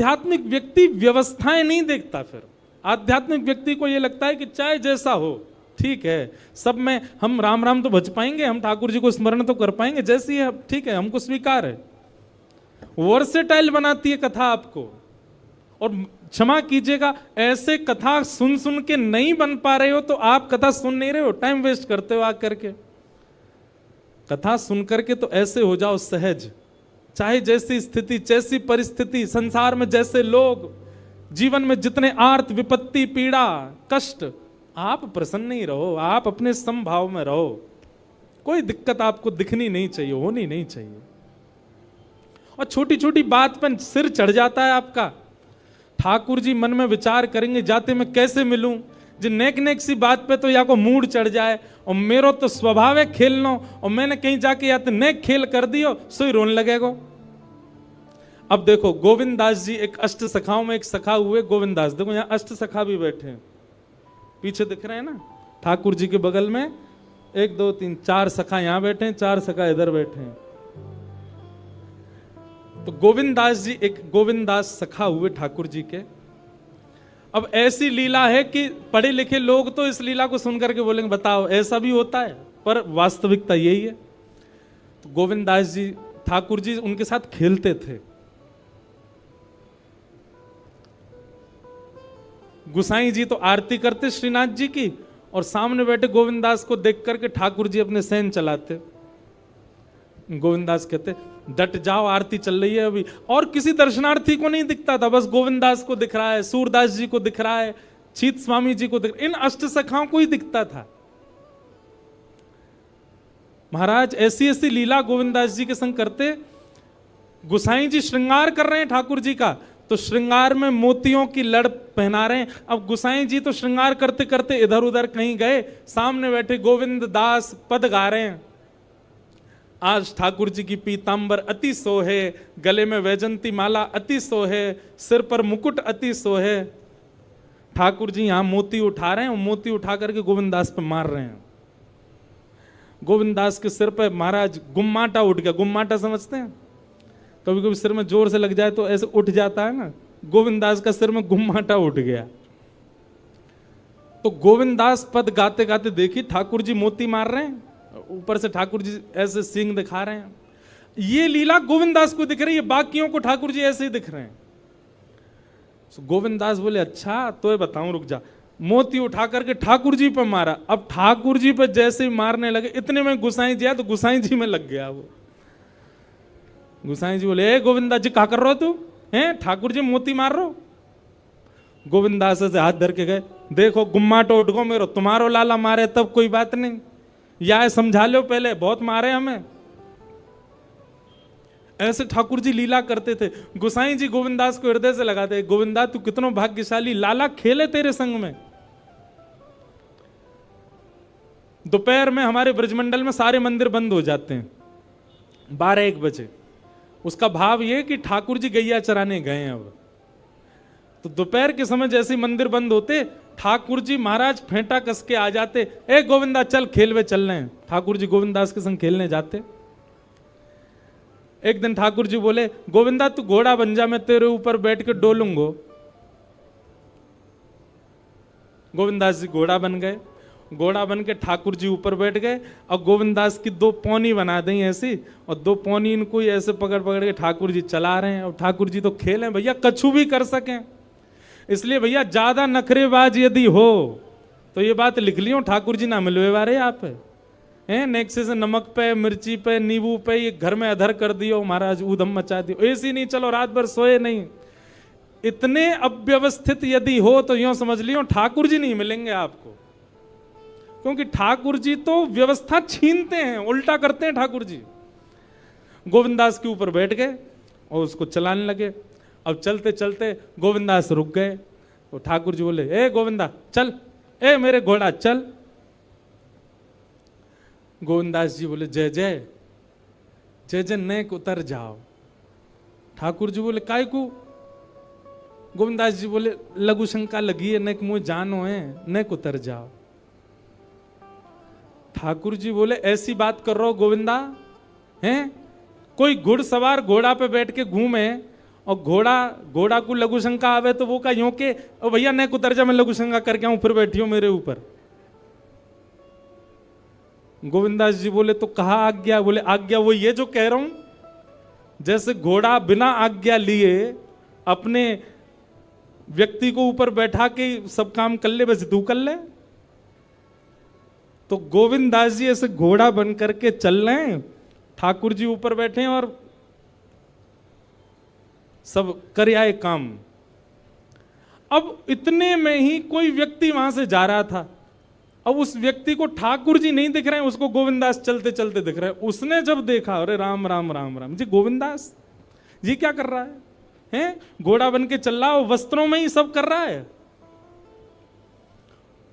आध्यात्मिक व्यक्ति व्यवस्थाएं नहीं देखता। फिर आध्यात्मिक व्यक्ति को यह लगता है कि चाहे जैसा हो ठीक है, सब में हम राम राम तो भज पाएंगे, हम ठाकुर जी को स्मरण तो कर पाएंगे, जैसी है ठीक है, हमको स्वीकार है। वर्सेटाइल बनाती है कथा आपको। और क्षमा कीजिएगा, ऐसे कथा सुन सुन के नहीं बन पा रहे हो तो आप कथा सुन नहीं रहे हो, टाइम वेस्ट करते हो आकर के। कथा सुन करके तो ऐसे हो जाओ सहज, चाहे जैसी स्थिति जैसी परिस्थिति, संसार में जैसे लोग, जीवन में जितने आर्त विपत्ति पीड़ा कष्ट, आप प्रसन्न ही रहो, आप अपने समभाव में रहो। कोई दिक्कत आपको दिखनी नहीं चाहिए, होनी नहीं चाहिए। और छोटी छोटी बात पर सिर चढ़ जाता है आपका। ठाकुर जी मन में विचार करेंगे जाते मैं कैसे मिलूं, जो नेक नेक सी बात पे तो या को मूड चढ़ जाए, और मेरो तो स्वभाव है खेलना, और मैंने कहीं जाके या तो नेक खेल कर दियो सो ही रोने लगेगा। अब देखो गोविंद दास जी एक अष्ट सखाओं में एक सखा हुए गोविंद दास, देखो यहाँ अष्ट सखा भी बैठे हैं, पीछे दिख रहे हैं ना, ठाकुर जी के बगल में 1 2 3 4 सखा यहाँ बैठे हैं, 4 सखा इधर बैठे हैं। तो गोविंद दास जी एक गोविंद दास सखा हुए ठाकुर जी के। अब ऐसी लीला है कि पढ़े लिखे लोग तो इस लीला को सुनकर के बोलेंगे बताओ ऐसा भी होता है, पर वास्तविकता यही है। तो गोविंद दास जी ठाकुर जी उनके साथ खेलते थे। गुसाई जी तो आरती करते श्रीनाथ जी की, और सामने बैठे गोविंद दास को देख करके ठाकुर जी अपने सहन चलाते। गोविंद दास कहते डट जाओ आरती चल रही है अभी, और किसी दर्शनार्थी को नहीं दिखता था, बस गोविंद दास को दिख रहा है, सूरदास जी को दिख रहा है, चीत स्वामी जी को दिख रहा है, इन अष्ट सखाओं को ही दिखता था। महाराज ऐसी ऐसी लीला गोविंद दास जी के संग करते। गुसाई जी श्रृंगार कर रहे हैं ठाकुर जी का, तो श्रृंगार में मोतियों की लड़ पहना रहे हैं। अब गुसाई जी तो श्रृंगार करते करते इधर उधर कहीं गए, सामने बैठे गोविंद दास पद गा रहे हैं। आज ठाकुर जी की पीतांबर अति सोहे, गले में वैजंती माला अति सोहे, सिर पर मुकुट अति सोहे। ठाकुर जी यहां मोती उठा रहे हैं, मोती उठा करके गोविंद दास पे मार रहे हैं। गोविंद दास के सिर पे महाराज गुम्माटा उठ गया। गुम्माटा समझते हैं, कभी कभी सिर में जोर से लग जाए तो ऐसे उठ जाता है ना, गोविंद दास का सिर में गुम्माटा उठ गया। तो गोविंद दास पद गाते गाते देखी ठाकुर जी मोती मार रहे हैं, ऊपर से ठाकुर जी ऐसे सींग दिखा रहे हैं। ये लीला गोविंद दास को दिख रही है, बाकियों को ठाकुर जी ऐसे ही दिख रहे हैं। तो गोविंद दास बोले अच्छा तो ये बताऊं, रुक जा। मोती उठा करके ठाकुर जी पर मारा। अब ठाकुर जी पर जैसे ही मारने लगे, इतने में गुसाई जी आया तो गुसाई जी में लग गया वो। गुसाई जी बोले ए गोविंद दास जी क्या कर रहे हो तू, हैं ठाकुर जी मोती मार रहे हो। गोविंद दास से हाथ धर के गए, देखो गुम्माटो उठ गो मेरो, तुम्हारो लाला मारे तब कोई बात नहीं, या समझा लो पहले बहुत मारे हमें। ऐसे ठाकुर जी लीला करते थे। गोसाई जी गोविंदास को हृदय से लगाते, गोविंदा तू कितनो भाग्यशाली, लाला खेले तेरे संग में। दोपहर में हमारे ब्रजमंडल में सारे मंदिर बंद हो जाते हैं 12-1 बजे। उसका भाव यह कि ठाकुर जी गैया चराने गए हैं। अब तो दोपहर के समय जैसे मंदिर बंद होते, ठाकुर जी महाराज फेंटा कस के आ जाते, ए गोविंदा चल खेलवे चल रहे हैं। ठाकुर जी गोविंदास के संग खेलने जाते। एक दिन ठाकुर जी बोले गोविंदा तू घोड़ा बन जा, मैं तेरे ऊपर बैठ के डोलूंगो। गोविंदास जी घोड़ा बन गए। घोड़ा बन के ठाकुर जी ऊपर बैठ गए, और गोविंदास की 2 पौनी बना दी ऐसी, और 2 पौनी इनको ऐसे पकड़ पकड़ के ठाकुर जी चला रहे हैं। और ठाकुर जी तो खेलें भैया, कछु भी कर सकें, इसलिए भैया ज्यादा नखरेबाज यदि हो तो ये बात लिख लियो, ठाकुर जी ना मिलवे वारे आप हैं। नेक्से से नमक पे, मिर्ची पे, नींबू पे ये घर में अधर कर दियो महाराज, ऊधम मचा दियो, ऐसी नहीं चलो रात भर सोए नहीं। इतने अव्यवस्थित यदि हो तो यूं समझ लियो ठाकुर जी नहीं मिलेंगे आपको, क्योंकि ठाकुर जी तो व्यवस्था छीनते हैं, उल्टा करते हैं ठाकुर जी। गोविंदास के ऊपर बैठ गए और उसको चलाने लगे। अब चलते चलते गोविंदास रुक गए, तो ठाकुर जी बोले ए गोविंदा चल, ए मेरे घोड़ा चल। गोविंदास जी बोले जय जय जय जय, नेक उतर जाओ। ठाकुर जी बोले काय को? गोविंदास जी बोले लघु शंका लगी है, नेक मुझे जानो है, नेक उतर जाओ। ठाकुर जी बोले ऐसी बात कर रहे हो गोविंदा, हैं कोई घुड़सवार घोड़ा पे बैठ के घूमे और घोड़ा को लघु शंका आवे तो वो का यूं के ओ भैया ने कुतर जा, मैं लघु शंका करके आऊं, फिर बैठियो मेरे ऊपर। गोविंदास जी बोले तो कहा आज्ञा? बोले आज्ञा वो ये जो कह रहा हूं, जैसे घोड़ा बिना आज्ञा लिए अपने व्यक्ति को ऊपर बैठा के सब काम कर ले, बस तू कर ले। तो गोविंदास जी ऐसे घोड़ा बन करके चल रहे हैं, ठाकुर जी ऊपर बैठे हैं और सब कर आए काम। अब इतने में ही कोई व्यक्ति वहां से जा रहा था। अब उस व्यक्ति को ठाकुर जी नहीं दिख रहे हैं, उसको गोविंदास चलते चलते दिख रहे हैं। उसने जब देखा, अरे राम राम राम राम जी, गोविंदास जी क्या कर रहा है? हैं? घोड़ा बन के चल रहा है, वस्त्रों में ही सब कर रहा है।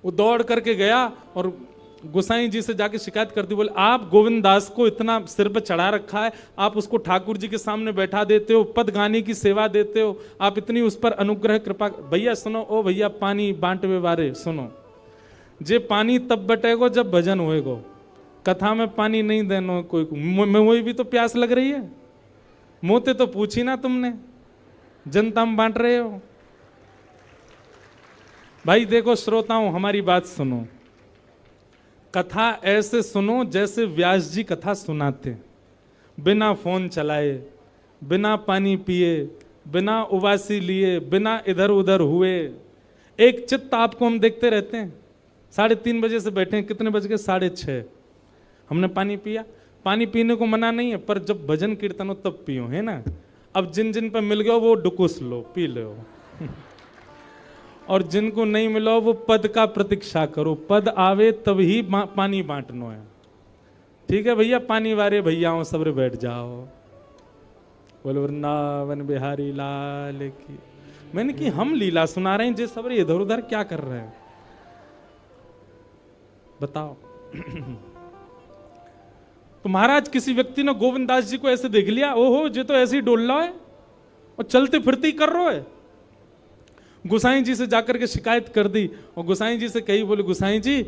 वो दौड़ करके गया और गोसाई जी से जाके शिकायत कर दी। बोले आप गोविंदास को इतना सिर पे चढ़ा रखा है, आप उसको ठाकुर जी के सामने बैठा देते हो, पद गाने की सेवा देते हो, आप इतनी उस पर अनुग्रह कृपा। भैया सुनो, ओ भैया पानी बांटवे वारे सुनो, जे पानी तब बटेगो जब भजन होएगो, कथा में पानी नहीं देनो कोई को। मैं वही भी तो प्यास लग रही है, मोते तो पूछी ना तुमने, जनता में बांट रहे हो। भाई देखो श्रोताओं, हमारी बात सुनो, कथा ऐसे सुनो जैसे व्यास जी कथा सुनाते, बिना फोन चलाए, बिना पानी पिए, बिना उबासी लिए, बिना इधर उधर हुए। एक चित्त आपको हम देखते रहते हैं। 3:30 बजे से बैठे हैं, कितने बज गए? 6:30। हमने पानी पिया। पानी पीने को मना नहीं है, पर जब भजन कीर्तन हो तब पियो, है ना। अब जिन जिन पर मिल गया वो डुकुस लो, पी लो और जिनको नहीं मिला वो पद का प्रतीक्षा करो, पद आवे तब ही पानी बांटनो है। ठीक है भैया, पानी वारे भैयाओं सबरे बैठ जाओ। बोलो वृंदावन बिहारी लाल की। मैंने कि हम लीला सुना रहे हैं, जे सबरे इधर उधर क्या कर रहे हैं बताओ। तो महाराज किसी व्यक्ति ने गोविंदास जी को ऐसे देख लिया, ओहो जे तो ऐसे ही डोल रहा है और चलते फिरते ही कर रहा है। गोसाई जी से जाकर के शिकायत कर दी और गोसाई जी से कही, बोले गोसाई जी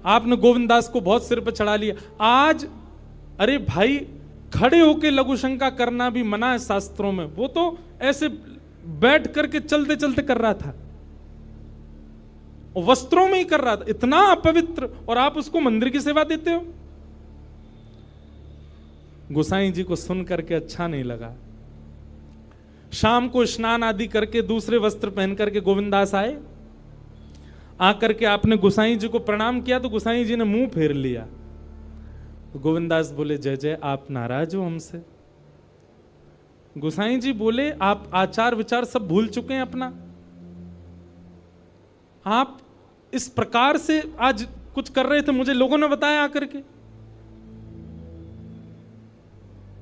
आपने गोविंदास को बहुत सिर पर चढ़ा लिया आज। अरे भाई, खड़े होके लघु शंका करना भी मना है शास्त्रों में, वो तो ऐसे बैठ करके चलते चलते कर रहा था, वस्त्रों में ही कर रहा था, इतना अपवित्र, और आप उसको मंदिर की सेवा देते हो। गोसाई जी को सुन करके अच्छा नहीं लगा। शाम को स्नान आदि करके दूसरे वस्त्र पहन करके गोविंदास आए। आकर के आपने गोसाई जी को प्रणाम किया तो गोसाई जी ने मुंह फेर लिया। तो गोविंदास बोले, जय जय, आप नाराज हो हमसे? गोसाई जी बोले, आप आचार विचार सब भूल चुके हैं अपना। आप इस प्रकार से आज कुछ कर रहे थे, मुझे लोगों ने बताया आकर के।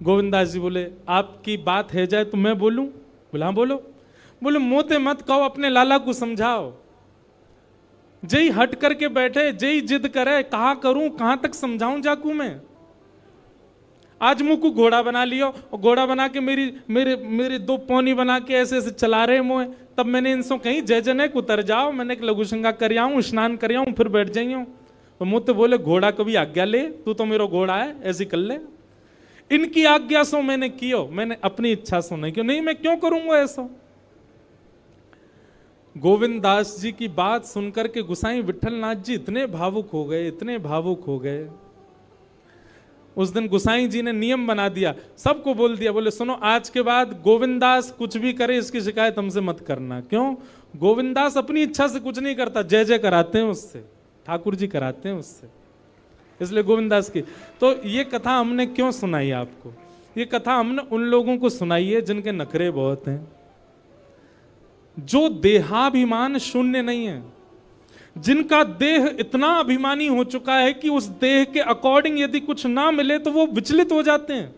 गोविंदास जी बोले, आपकी बात है जाए तो मैं बोलूं? बोला हाँ बोलो। बोले मोते मत कहो, अपने लाला को समझाओ। जय हट करके बैठे, जय जिद करे, कहा करूं, कहां तक समझाऊं जाकू मैं। आज मुंह को घोड़ा बना लियो और घोड़ा बना के मेरे 2 पौनी बना के ऐसे ऐसे चला रहे मोए। तब मैंने इनसे कहीं जय जने उतर जाओ, मैंने लघु शंका कर आऊं, स्नान कर आऊं, फिर बैठ जाइयो। तो मुझे बोले, घोड़ा कभी आज्ञा ले, तू तो मेरा घोड़ा है, ऐसी कर ले। इनकी आज्ञा सो मैंने कियो, मैंने अपनी इच्छा सो नहीं कियो। नहीं, मैं क्यों करूंगा ऐसा। गोविंदास जी की बात सुनकर के गोसाई विठलनाथ जी इतने भावुक हो गए, इतने भावुक हो गए। उस दिन गोसाई जी ने नियम बना दिया, सबको बोल दिया, बोले सुनो, आज के बाद गोविंदास कुछ भी करे इसकी शिकायत हमसे मत करना। क्यों? गोविंदास अपनी इच्छा से कुछ नहीं करता, जय जय कराते हैं उससे, ठाकुर जी कराते हैं उससे, इसलिए गोविंदास की। तो ये कथा हमने क्यों सुनाई आपको? ये कथा हमने उन लोगों को सुनाई है जिनके नखरे बहुत हैं, जो देहाभिमान शून्य नहीं है, जिनका देह इतना अभिमानी हो चुका है कि उस देह के अकॉर्डिंग यदि कुछ ना मिले तो वो विचलित हो जाते हैं।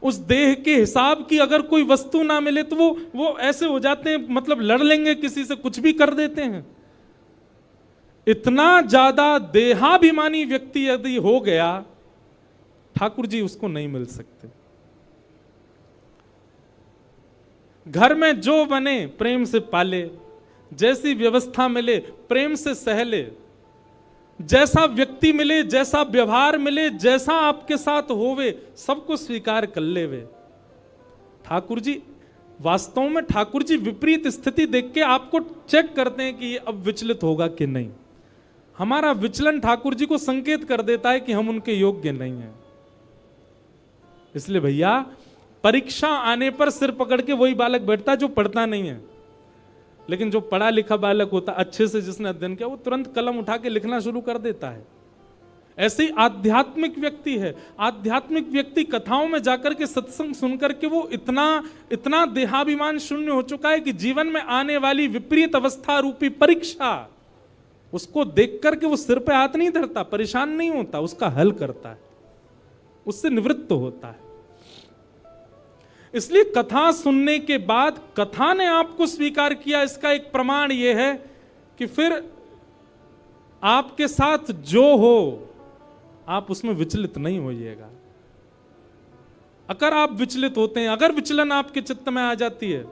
उस देह के हिसाब की अगर कोई वस्तु ना मिले तो वो ऐसे हो जाते हैं, मतलब लड़ लेंगे किसी से, कुछ भी कर देते हैं। इतना ज्यादा देहाभिमानी व्यक्ति यदि हो गया, ठाकुर जी उसको नहीं मिल सकते। घर में जो बने प्रेम से पाले, जैसी व्यवस्था मिले प्रेम से सहले, जैसा व्यक्ति मिले, जैसा व्यवहार मिले, जैसा आपके साथ होवे, सबको स्वीकार कर लेवे। ठाकुर जी वास्तव में ठाकुर जी विपरीत स्थिति देख के आपको चेक करते हैं कि ये अब विचलित होगा कि नहीं। हमारा विचलन ठाकुर जी को संकेत कर देता है कि हम उनके योग्य नहीं हैं। इसलिए भैया परीक्षा आने पर सिर पकड़ के वही बालक बैठता है जो पढ़ता नहीं है, लेकिन जो पढ़ा लिखा बालक होता अच्छे से, जिसने अध्ययन किया, वो तुरंत कलम उठा के लिखना शुरू कर देता है। ऐसे ही आध्यात्मिक व्यक्ति है। आध्यात्मिक व्यक्ति कथाओं में जाकर के सत्संग सुनकर के वो इतना देहाभिमान शून्य हो चुका है कि जीवन में आने वाली विपरीत अवस्था रूपी परीक्षा उसको देख करके वो सिर पे हाथ नहीं धरता, परेशान नहीं होता, उसका हल करता है, उससे निवृत्त होता है। इसलिए कथा सुनने के बाद कथा ने आपको स्वीकार किया, इसका एक प्रमाण यह है कि फिर आपके साथ जो हो आप उसमें विचलित नहीं होइएगा। अगर आप विचलित होते हैं, अगर विचलन आपके चित्त में आ जाती है,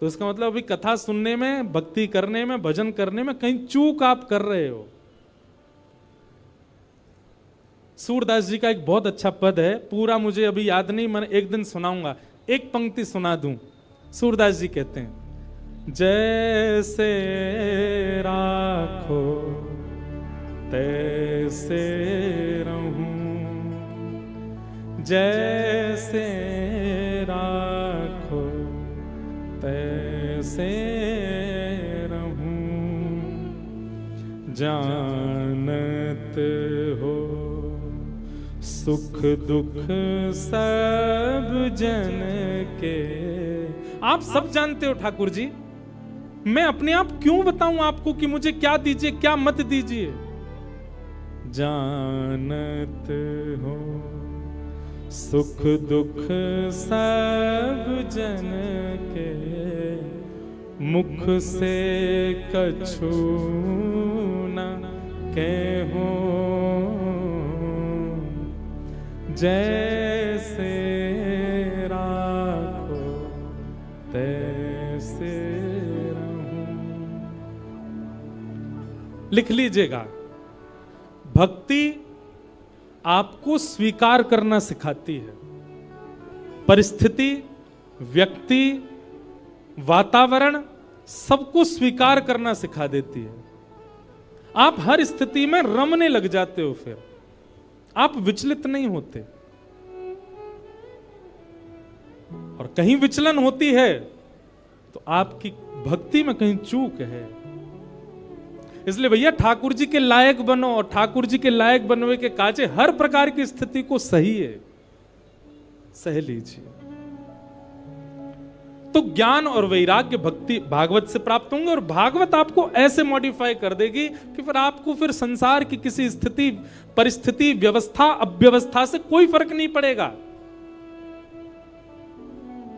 तो इसका मतलब अभी कथा सुनने में, भक्ति करने में, भजन करने में कहीं चूक आप कर रहे हो। सूरदास जी का एक बहुत अच्छा पद है, पूरा मुझे अभी याद नहीं, मैं एक दिन सुनाऊंगा, एक पंक्ति सुना दूं। सूरदास जी कहते हैं, जैसे राखो तैसे रहूं, जैसे राखो तैसे रहूं, जानत हो सुख दुख सब जन के। आप सब जानते हो ठाकुर जी, मैं अपने आप क्यों बताऊं आपको कि मुझे क्या दीजिए क्या मत दीजिए। जानत हो सुख दुख सब जन के, मुख से कछु न कहो, जैसे राखो तैसे रहूं। लिख लीजिएगा, भक्ति आपको स्वीकार करना सिखाती है। परिस्थिति, व्यक्ति, वातावरण सबको स्वीकार करना सिखा देती है। आप हर स्थिति में रमने लग जाते हो, फिर आप विचलित नहीं होते। और कहीं विचलन होती है तो आपकी भक्ति में कहीं चूक है। इसलिए भैया ठाकुर जी के लायक बनो, और ठाकुर जी के लायक बनने के काजे हर प्रकार की स्थिति को सही है, सह लीजिए। तो ज्ञान और वैराग्य भक्ति भागवत से प्राप्त होंगे, और भागवत आपको ऐसे मॉडिफाई कर देगी कि फिर आपको फिर संसार की किसी स्थिति, परिस्थिति, व्यवस्था, अव्यवस्था से कोई फर्क नहीं पड़ेगा।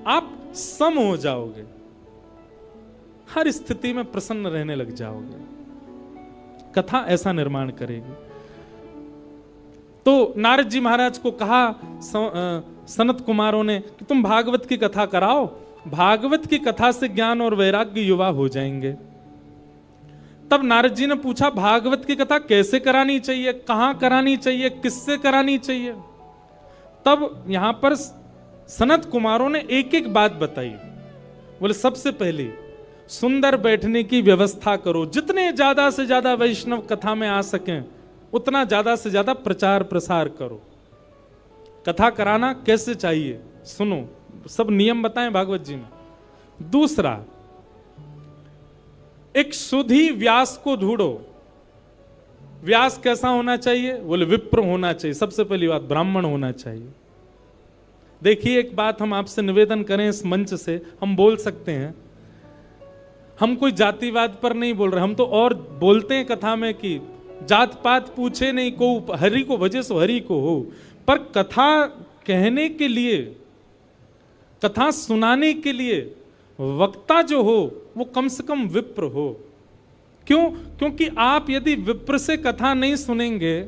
आप सम हो जाओगे, हर स्थिति में प्रसन्न रहने लग जाओगे। कथा ऐसा निर्माण करेगी। तो नारद जी महाराज को कहा सनत कुमारों ने कि तुम भागवत की कथा कराओ, भागवत की कथा से ज्ञान और वैराग्य युवा हो जाएंगे। तब नारद जी ने पूछा, भागवत की कथा कैसे करानी चाहिए, कहां करानी चाहिए, किससे करानी चाहिए। तब यहां पर सनत कुमारों ने एक एक बात बताई। बोले, सबसे पहली सुंदर बैठने की व्यवस्था करो, जितने ज्यादा से ज्यादा वैष्णव कथा में आ सकें उतना ज्यादा से ज्यादा प्रचार प्रसार करो। कथा कराना कैसे चाहिए सुनो, सब नियम बताएं भागवत जी में। दूसरा, एक सुधी व्यास को ढूंढो। व्यास कैसा होना चाहिए? बोले विप्र होना चाहिए। सबसे पहली बात, ब्राह्मण होना चाहिए। देखिए, एक बात हम आपसे निवेदन करें, इस मंच से हम बोल सकते हैं, हम कोई जातिवाद पर नहीं बोल रहे, हम तो और बोलते हैं कथा में कि जात पात पूछे नहीं को, हरि को भजे सो हरि को हो। पर कथा कहने के लिए, कथा सुनाने के लिए वक्ता जो हो वो कम से कम विप्र हो। क्यों? क्योंकि आप यदि विप्र से कथा नहीं सुनेंगे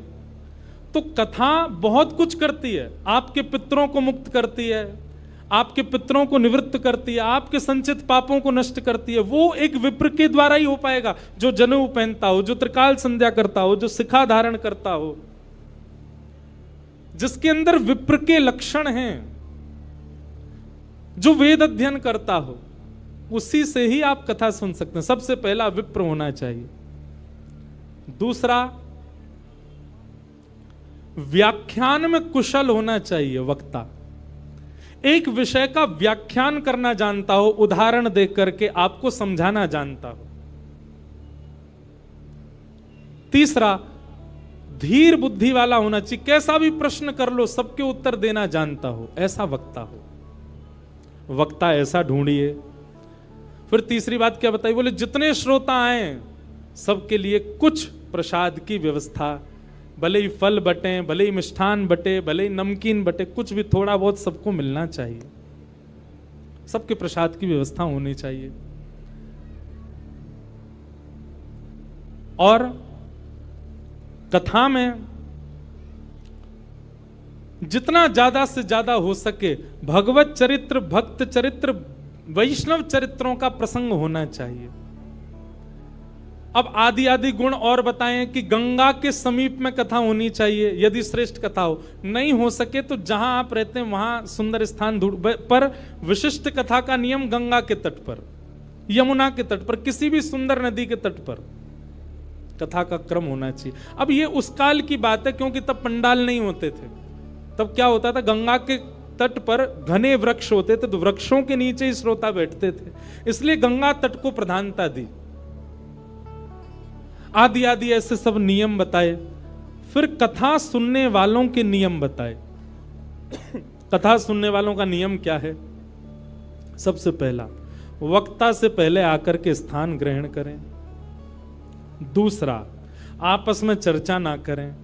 तो कथा बहुत कुछ करती है। आपके पितरों को मुक्त करती है, आपके पितरों को निवृत्त करती है, आपके संचित पापों को नष्ट करती है। वो एक विप्र के द्वारा ही हो पाएगा, जो जनेऊ पहनता हो, जो त्रिकाल संध्या करता हो, जो शिखा धारण करता हो, जिसके अंदर विप्र के लक्षण हैं। जो वेद अध्ययन करता हो, उसी से ही आप कथा सुन सकते हैं। सबसे पहला विप्र होना चाहिए। दूसरा, व्याख्यान में कुशल होना चाहिए वक्ता। एक विषय का व्याख्यान करना जानता हो, उदाहरण देकर करके आपको समझाना जानता हो। तीसरा, धीर बुद्धि वाला होना चाहिए, कैसा भी प्रश्न कर लो सबके उत्तर देना जानता हो, ऐसा वक्ता हो। वक्ता ऐसा ढूंढिए। फिर तीसरी बात क्या बताई, बोले जितने श्रोता आए सबके लिए कुछ प्रसाद की व्यवस्था, भले ही फल बटे, भले ही मिष्ठान बटे, भले ही नमकीन बटे, कुछ भी थोड़ा बहुत सबको मिलना चाहिए। सबके प्रसाद की व्यवस्था होनी चाहिए। और कथा में जितना ज्यादा से ज्यादा हो सके भगवत चरित्र, भक्त चरित्र, वैष्णव चरित्रों का प्रसंग होना चाहिए। अब आदि आदि गुण और बताएं कि गंगा के समीप में कथा होनी चाहिए यदि श्रेष्ठ कथा हो। नहीं हो सके तो जहां आप रहते हैं वहां सुंदर स्थान ढूंढ, पर विशिष्ट कथा का नियम गंगा के तट पर, यमुना के तट पर, किसी भी सुंदर नदी के तट पर कथा का क्रम होना चाहिए। अब ये उस काल की बात है क्योंकि तब पंडाल नहीं होते थे। तब क्या होता था, गंगा के तट पर घने वृक्ष होते थे, तो वृक्षों के नीचे ही श्रोता बैठते थे, इसलिए गंगा तट को प्रधानता दी। आदि आदि ऐसे सब नियम बताए। फिर कथा सुनने वालों के नियम बताए। कथा सुनने वालों का नियम क्या है? सबसे पहला, वक्ता से पहले आकर के स्थान ग्रहण करें। दूसरा, आपस में चर्चा ना करें।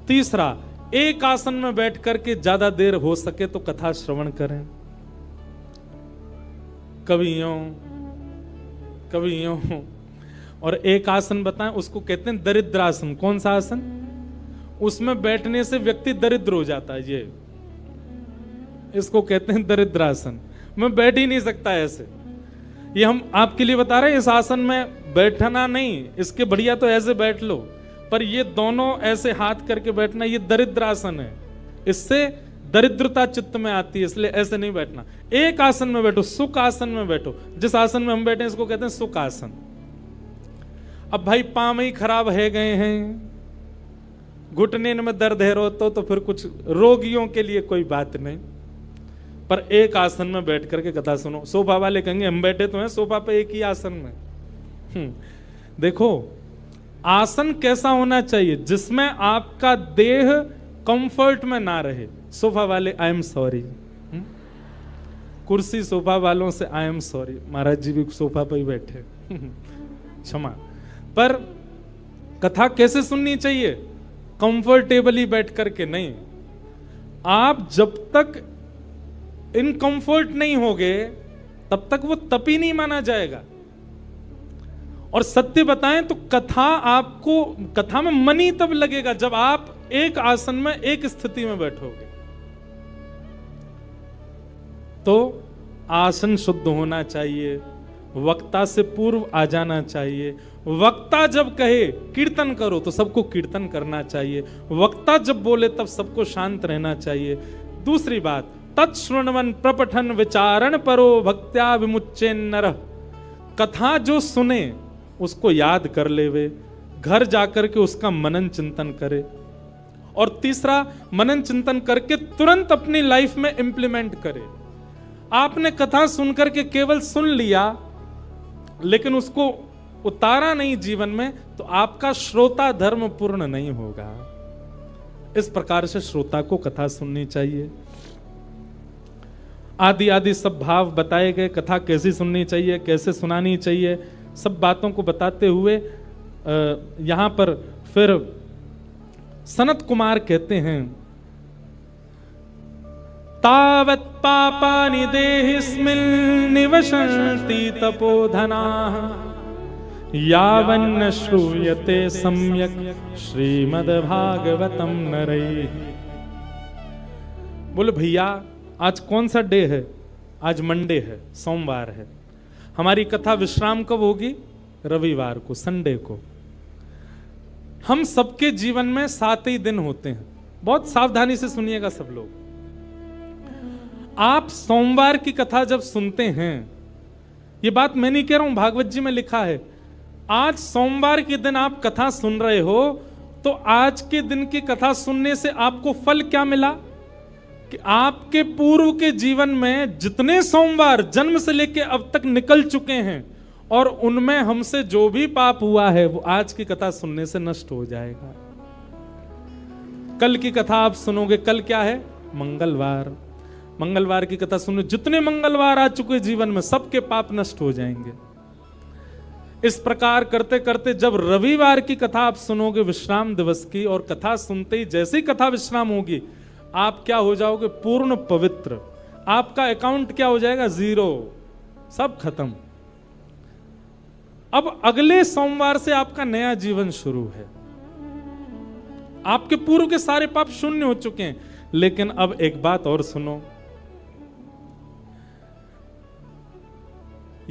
तीसरा, एक आसन में बैठ करके ज्यादा देर हो सके तो कथा श्रवण करें। कभी यूं कभी यूं। और एक आसन बताएं, उसको कहते हैं दरिद्रासन। कौन सा आसन? उसमें बैठने से व्यक्ति दरिद्र हो जाता है। ये इसको कहते हैं दरिद्रासन। मैं बैठ ही नहीं सकता ऐसे। ये हम आपके लिए बता रहे हैं, इस आसन में बैठना नहीं, इसके बढ़िया तो ऐसे बैठ लो, पर ये दोनों ऐसे हाथ करके बैठना, ये दरिद्रासन है। इससे दरिद्रता चित्त में आती है, इसलिए ऐसे नहीं बैठना। एक आसन में बैठो, सुख आसन में बैठो। जिस आसन में हम बैठे इसको कहते हैं सुख आसन। अब भाई पांव ही खराब है गए हैं, घुटने में दर्द है रो तो फिर कुछ रोगियों के लिए कोई बात नहीं, पर एक आसन में बैठ करके कथा सुनो। सोफा वाले कहेंगे हम बैठे तो हैं सोफा पे एक ही आसन में। देखो आसन कैसा होना चाहिए जिसमें आपका देह कंफर्ट में ना रहे। सोफा वाले आई एम सॉरी, कुर्सी सोफा वालों से आई एम सॉरी, महाराज जी भी सोफा पे ही बैठे, क्षमा। पर कथा कैसे सुननी चाहिए? कंफर्टेबली बैठ करके नहीं। आप जब तक इनकंफर्ट नहीं होगे तब तक वो तपी नहीं माना जाएगा। और सत्य बताएं तो कथा में मन ही तब लगेगा जब आप एक आसन में एक स्थिति में बैठोगे। तो आसन शुद्ध होना चाहिए, वक्ता से पूर्व आ जाना चाहिए। वक्ता जब कहे कीर्तन करो तो सबको कीर्तन करना चाहिए। वक्ता जब बोले तब सबको शांत रहना चाहिए। दूसरी बात, तत्श्रृण्वन् प्रपठन विचारण परो भक्त्या विमुच्य नरः। कथा जो सुने उसको याद कर लेवे, घर जाकर के उसका मनन चिंतन करे। और तीसरा, मनन चिंतन करके तुरंत अपनी लाइफ में इंप्लीमेंट करे। आपने कथा सुनकर के केवल सुन लिया लेकिन उसको उतारा नहीं जीवन में, तो आपका श्रोता धर्म पूर्ण नहीं होगा। इस प्रकार से श्रोता को कथा सुननी चाहिए। आदि आदि सब भाव बताए गए, कथा कैसी सुननी चाहिए, कैसे सुनानी चाहिए, सब बातों को बताते हुए यहां पर फिर सनत कुमार कहते हैं, तावत् पापानि देहिस्मिन् निवसन्ति तपोधनाः यावन्न श्रूयते सम्यक् श्रीमद्भागवतम नरैः। बोले भैया आज कौन सा डे है? आज मंडे है, सोमवार है। हमारी कथा विश्राम कब होगी? रविवार को, संडे को। हम सबके जीवन में 7 ही दिन होते हैं। बहुत सावधानी से सुनिएगा सब लोग। आप सोमवार की कथा जब सुनते हैं, ये बात मैं नहीं कह रहा हूं, भागवत जी में लिखा है, आज सोमवार के दिन आप कथा सुन रहे हो, तो आज के दिन की कथा सुनने से आपको फल क्या मिला कि आपके पूर्व के जीवन में जितने सोमवार जन्म से लेकर अब तक निकल चुके हैं और उनमें हमसे जो भी पाप हुआ है वो आज की कथा सुनने से नष्ट हो जाएगा। कल की कथा आप सुनोगे, कल क्या है? मंगलवार। मंगलवार की कथा सुनो, जितने मंगलवार आ चुके जीवन में सबके पाप नष्ट हो जाएंगे। इस प्रकार करते करते जब रविवार की कथा आप सुनोगे विश्राम दिवस की, और कथा सुनते ही जैसे ही कथा विश्राम होगी आप क्या हो जाओगे? पूर्ण पवित्र। आपका अकाउंट क्या हो जाएगा? 0, सब खत्म। अब अगले सोमवार से आपका नया जीवन शुरू है। आपके पूर्व के सारे पाप शून्य हो चुके हैं। लेकिन अब एक बात और सुनो,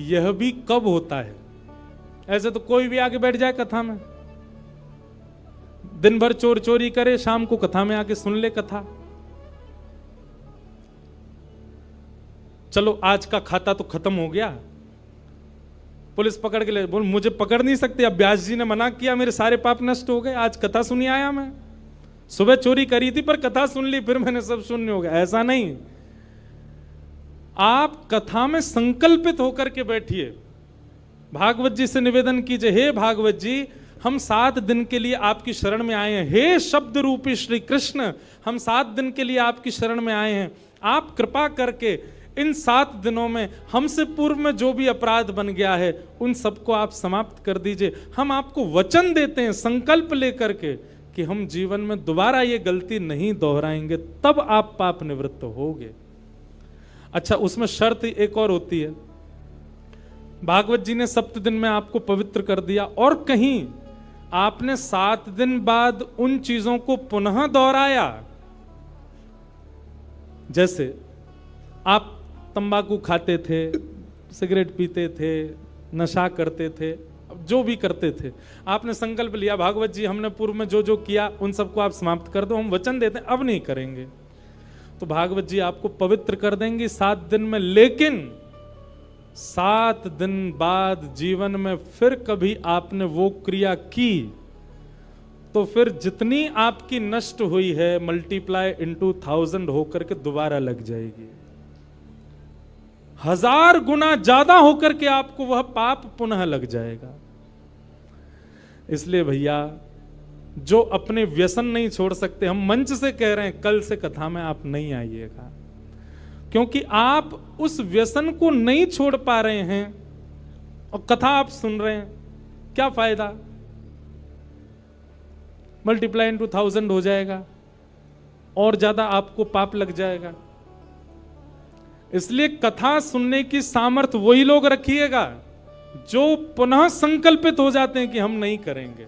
यह भी कब होता है? ऐसे तो कोई भी आके बैठ जाए कथा में, दिन भर चोर चोरी करे, शाम को कथा में आके सुन ले कथा। चलो आज का खाता तो खत्म हो गया, पुलिस पकड़ के ले, बोल मुझे पकड़ नहीं सकते, अब व्यास जी ने मना किया, मेरे सारे पाप नष्ट हो गए, आज कथा सुनी आया मैं। सुबह चोरी करी थी पर कथा सुन ली, फिर मैंने सब शून्य हो गया। ऐसा नहीं, आप कथा में संकल्पित होकर के बैठिए। भागवत जी से निवेदन कीजिए, हे भागवत जी, हम 7 दिन के लिए आपकी शरण में आए हैं। हे शब्द रूपी श्री कृष्ण, हम 7 दिन के लिए आपकी शरण में आए हैं। आप कृपा करके इन 7 दिनों में हमसे पूर्व में जो भी अपराध बन गया है उन सबको आप समाप्त कर दीजिए। हम आपको वचन देते हैं संकल्प लेकर के कि हम जीवन में दोबारा ये गलती नहीं दोहराएंगे, तब आप पाप निवृत्त होगे। अच्छा, उसमें शर्त एक और होती है। भागवत जी ने 7 दिन में आपको पवित्र कर दिया और कहीं आपने 7 दिन बाद उन चीजों को पुनः दोहराया। जैसे आप तंबाकू खाते थे, सिगरेट पीते थे, नशा करते थे, जो भी करते थे, आपने संकल्प लिया भागवत जी हमने पूर्व में जो जो किया उन सबको आप समाप्त कर दो, हम वचन देते हैं अब नहीं करेंगे। तो भागवत जी आपको पवित्र कर देंगे 7 दिन में। लेकिन 7 दिन बाद जीवन में फिर कभी आपने वो क्रिया की तो फिर जितनी आपकी नष्ट हुई है मल्टीप्लाई इनटू 1000 होकर के दोबारा लग जाएगी। 1000 गुना ज्यादा होकर के आपको वह पाप पुनः लग जाएगा। इसलिए भैया, जो अपने व्यसन नहीं छोड़ सकते, हम मंच से कह रहे हैं कल से कथा में आप नहीं आइएगा, क्योंकि आप उस व्यसन को नहीं छोड़ पा रहे हैं और कथा आप सुन रहे हैं, क्या फायदा? मल्टीप्लाई इनटू 1000 हो जाएगा और ज्यादा आपको पाप लग जाएगा। इसलिए कथा सुनने की सामर्थ्य वही लोग रखिएगा जो पुनः संकल्पित हो जाते हैं कि हम नहीं करेंगे।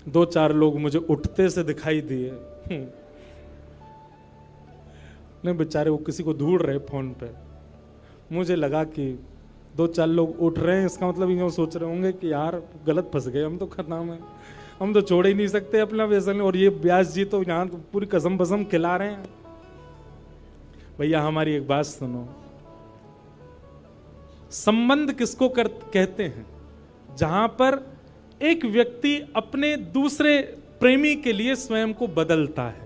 2-4 लोग मुझे उठते से दिखाई दिए, नहीं बेचारे वो किसी को ढूंढ रहे फोन पे। मुझे लगा कि 2-4 लोग उठ रहे हैं, इसका मतलब यूं सोच रहे होंगे कि यार गलत फंस गए हम तो खतना में, हम तो छोड़ ही नहीं सकते अपना व्यसन, और ये व्यास जी तो यहाँ तो पूरी कसम बसम खिला रहे हैं। भैया हमारी एक बात सुनो, संबंध किसको कहते हैं? जहां पर एक व्यक्ति अपने दूसरे प्रेमी के लिए स्वयं को बदलता है।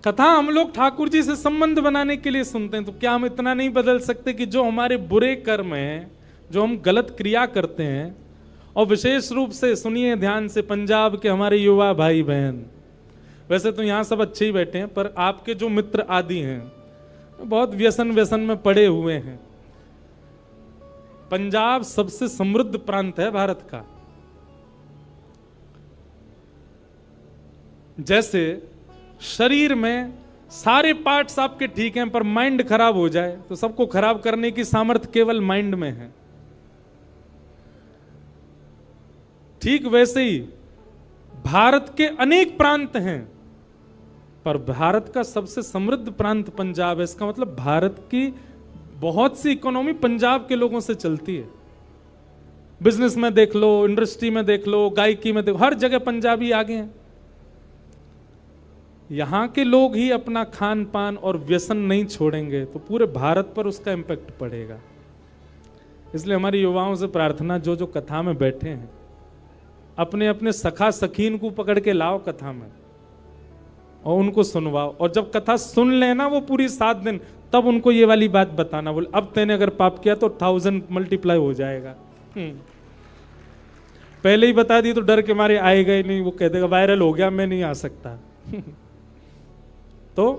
कथा हम लोग ठाकुर जी से संबंध बनाने के लिए सुनते हैं, तो क्या हम इतना नहीं बदल सकते कि जो हमारे बुरे कर्म हैं, जो हम गलत क्रिया करते हैं, और विशेष रूप से सुनिए ध्यान से पंजाब के हमारे युवा भाई बहन, वैसे तो यहाँ सब अच्छे ही बैठे हैं, पर आपके जो मित्र आदि हैं बहुत व्यसन में पड़े हुए हैं। पंजाब सबसे समृद्ध प्रांत है भारत का। जैसे शरीर में सारे पार्ट्स आपके ठीक हैं, पर माइंड खराब हो जाए तो सबको खराब करने की सामर्थ्य केवल माइंड में है। ठीक वैसे ही भारत के अनेक प्रांत हैं, पर भारत का सबसे समृद्ध प्रांत पंजाब है। इसका मतलब भारत की बहुत सी इकोनॉमी पंजाब के लोगों से चलती है। बिजनेस में देख लो, इंडस्ट्री में देख लो, गायकी में देखो, हर जगह पंजाबी आगे हैं। यहाँ के लोग ही अपना खान पान और व्यसन नहीं छोड़ेंगे तो पूरे भारत पर उसका इम्पैक्ट पड़ेगा। इसलिए हमारी युवाओं से प्रार्थना, जो जो कथा में बैठे हैं अपने अपने सखा सखीन को पकड़ के लाओ कथा में और उनको सुनवाओ, और जब कथा सुन लेना वो पूरी 7 दिन, तब उनको ये वाली बात बताना, बोले अब तेने अगर पाप किया तो 1000 मल्टीप्लाई हो जाएगा। पहले ही बता दी तो डर के मारे आएगा ही नहीं, वो कह देगा वायरल हो गया मैं नहीं आ सकता। तो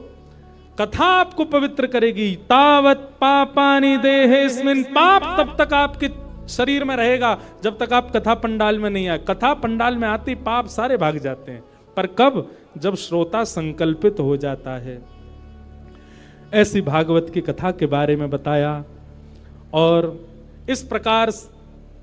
कथा आपको पवित्र करेगी। तावत पापानि देहेस्मिन्, पाप तब तक आपके शरीर में रहेगा जब तक आप कथा पंडाल में नहीं आए। कथा पंडाल में आती पाप सारे भाग जाते हैं, पर कब? जब श्रोता संकल्पित हो जाता है। ऐसी भागवत की कथा के बारे में बताया। और इस प्रकार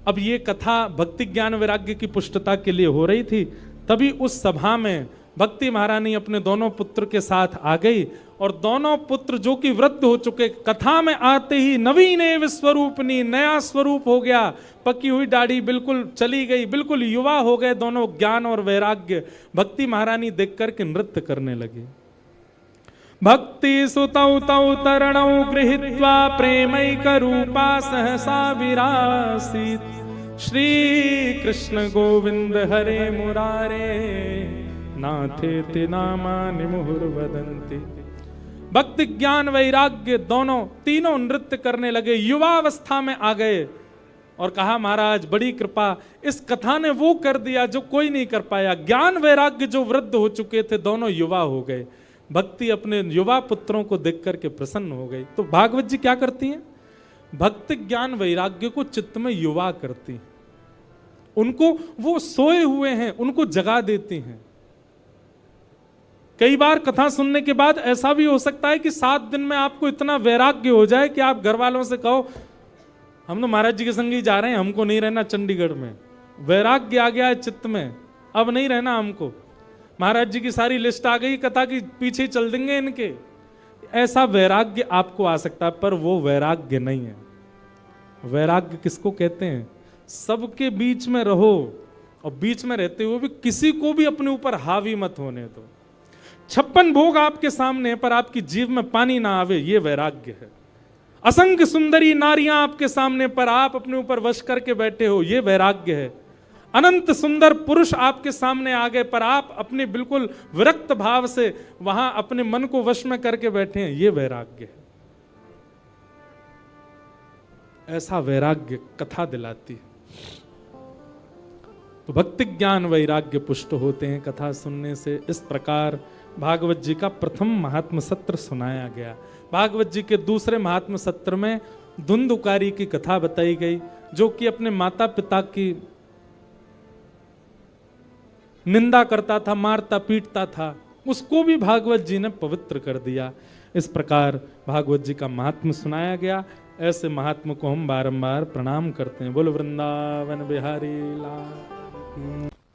अब ये कथा भक्ति ज्ञान वैराग्य की पुष्टता के लिए हो रही थी। तभी उस सभा में भक्ति महारानी अपने दोनों पुत्र के साथ आ गई, और दोनों पुत्र जो कि वृद्ध हो चुके, कथा में आते ही नवीन एव स्वरूपनी, नया स्वरूप हो गया, पकी हुई दाढ़ी बिल्कुल चली गई, बिल्कुल युवा हो गए दोनों, ज्ञान और वैराग्य। भक्ति महारानी देख करके नृत्य करने लगी। भक्ति सुतौ तौ तरणौ गृहीत्वा प्रेमैक रूपा सहसा विरासीत्, श्री कृष्ण गोविंद हरे मुरारे नाथेति नामानि मुहुर्वदन्ति। भक्ति ज्ञान वैराग्य दोनों तीनों नृत्य करने लगे, युवावस्था में आ गए, और कहा महाराज बड़ी कृपा, इस कथा ने वो कर दिया जो कोई नहीं कर पाया। ज्ञान वैराग्य जो वृद्ध हो चुके थे दोनों युवा हो गए। भक्ति अपने युवा पुत्रों को देख करके प्रसन्न हो गई। तो भागवत जी क्या करती हैं? भक्ति ज्ञान वैराग्य को चित्त में युवा करती हैं, उनको, वो सोए हुए हैं उनको जगा देती हैं। कई बार कथा सुनने के बाद ऐसा भी हो सकता है कि 7 दिन में आपको इतना वैराग्य हो जाए कि आप घर वालों से कहो हम तो महाराज जी के संग ही जा रहे हैं, हमको नहीं रहना चंडीगढ़ में। वैराग्य आ गया है चित्त में, अब नहीं रहना हमको, महाराज जी की सारी लिस्ट आ गई, कथा की पीछे चल देंगे इनके। ऐसा वैराग्य आपको आ सकता है, पर वो वैराग्य नहीं है। वैराग्य किसको कहते हैं? सबके बीच में रहो, और बीच में रहते हुए भी किसी को भी अपने ऊपर हावी मत होने दो। 56 भोग आपके सामने, पर आपकी जीभ में पानी ना आवे, ये वैराग्य है। असंख्य सुंदरी नारियां आपके सामने, पर आप अपने ऊपर वश करके बैठे हो, ये वैराग्य है। अनंत सुंदर पुरुष आपके सामने आ गए, पर आप अपने बिल्कुल विरक्त भाव से वहां अपने मन को वश में करके बैठे हैं, ये वैराग्य है। ऐसा वैराग्य कथा दिलाती है। तो भक्ति ज्ञान वैराग्य पुष्ट होते हैं कथा सुनने से। इस प्रकार भागवत जी का प्रथम महात्म सत्र सुनाया गया। भागवत जी के दूसरे महात्म सत्र में धुंधुकारी की कथा बताई गई, जो कि अपने माता पिता की निंदा करता था, मारता पीटता था, उसको भी भागवत जी ने पवित्र कर दिया। इस प्रकार भागवत जी का महात्म सुनाया गया। ऐसे महात्मा को हम बारंबार प्रणाम करते हैं। बोलो वृंदावन बिहारी लाल।